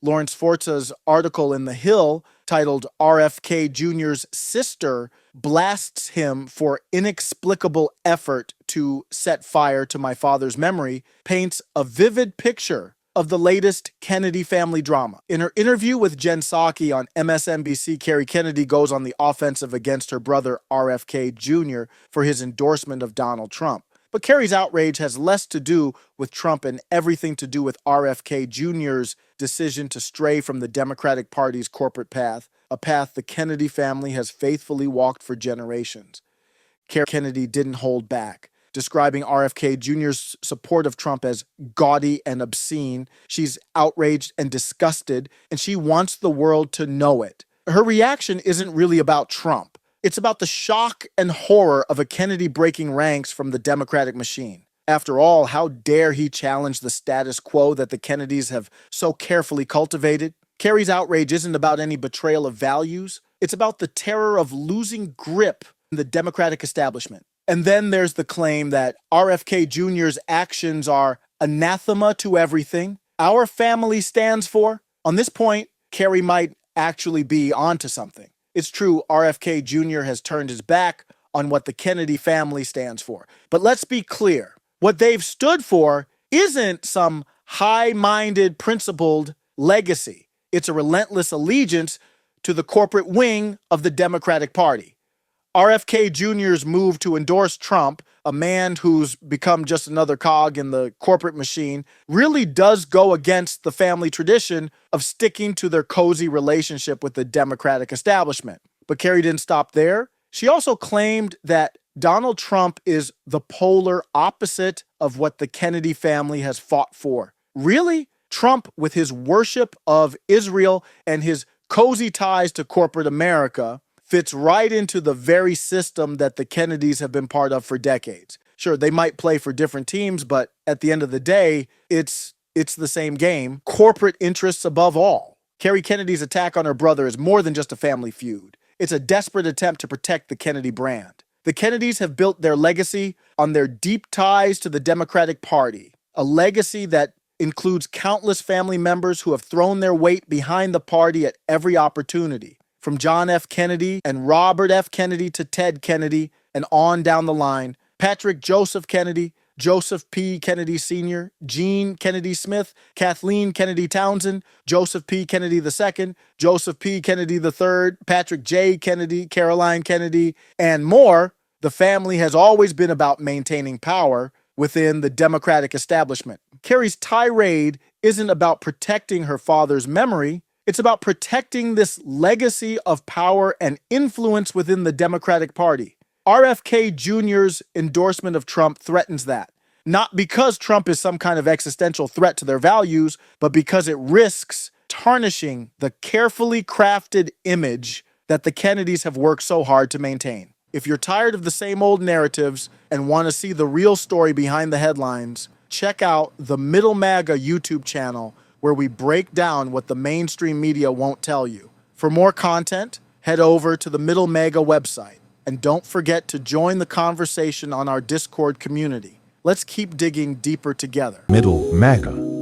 Lawrence Forza's article in The Hill, titled RFK Jr.'s Sister Blasts Him for Inexplicable Effort to Set Fire to My Father's Memory, paints a vivid picture of the latest Kennedy family drama. In her interview with Jen Psaki on MSNBC, Kerry Kennedy goes on the offensive against her brother RFK Jr. for his endorsement of Donald Trump. But Kerry's outrage has less to do with Trump and everything to do with RFK Jr.'s decision to stray from the Democratic Party's corporate path, a path the Kennedy family has faithfully walked for generations. Kerry Kennedy didn't hold back, describing RFK Jr.'s support of Trump as gaudy and obscene. She's outraged and disgusted, and she wants the world to know it. Her reaction isn't really about Trump. It's about the shock and horror of a Kennedy breaking ranks from the Democratic machine. After all, how dare he challenge the status quo that the Kennedys have so carefully cultivated? Kerry's outrage isn't about any betrayal of values. It's about the terror of losing grip in the Democratic establishment. And then there's the claim that RFK Jr.'s actions are anathema to everything our family stands for. On this point, Kerry might actually be onto something. It's true, RFK Jr. has turned his back on what the Kennedy family stands for. But let's be clear. What they've stood for isn't some high-minded, principled legacy. It's a relentless allegiance to the corporate wing of the Democratic Party. RFK Jr.'s move to endorse Trump, a man who's become just another cog in the corporate machine, really does go against the family tradition of sticking to their cozy relationship with the Democratic establishment. But Kerry didn't stop there. She also claimed that Donald Trump is the polar opposite of what the Kennedy family has fought for. Really? Trump, with his worship of Israel and his cozy ties to corporate America, fits right into the very system that the Kennedys have been part of for decades. Sure, they might play for different teams, but at the end of the day, it's the same game. Corporate interests above all. Kerry Kennedy's attack on her brother is more than just a family feud. It's a desperate attempt to protect the Kennedy brand. The Kennedys have built their legacy on their deep ties to the Democratic Party, a legacy that includes countless family members who have thrown their weight behind the party at every opportunity. From John F. Kennedy and Robert F. Kennedy to Ted Kennedy and on down the line, Patrick Joseph Kennedy, Joseph P. Kennedy Sr., Jean Kennedy Smith, Kathleen Kennedy Townsend, Joseph P. Kennedy II, Joseph P. Kennedy III, Patrick J. Kennedy, Caroline Kennedy, and more. The family has always been about maintaining power within the Democratic establishment. Kerry's tirade isn't about protecting her father's memory. It's about protecting this legacy of power and influence within the Democratic Party. RFK Jr.'s endorsement of Trump threatens that, not because Trump is some kind of existential threat to their values, but because it risks tarnishing the carefully crafted image that the Kennedys have worked so hard to maintain. If you're tired of the same old narratives and want to see the real story behind the headlines, check out the Middle MAGA YouTube channel, where we break down what the mainstream media won't tell you. For more content, head over to the Middle MAGA website. And don't forget to join the conversation on our Discord community. Let's keep digging deeper together. Middle MAGA.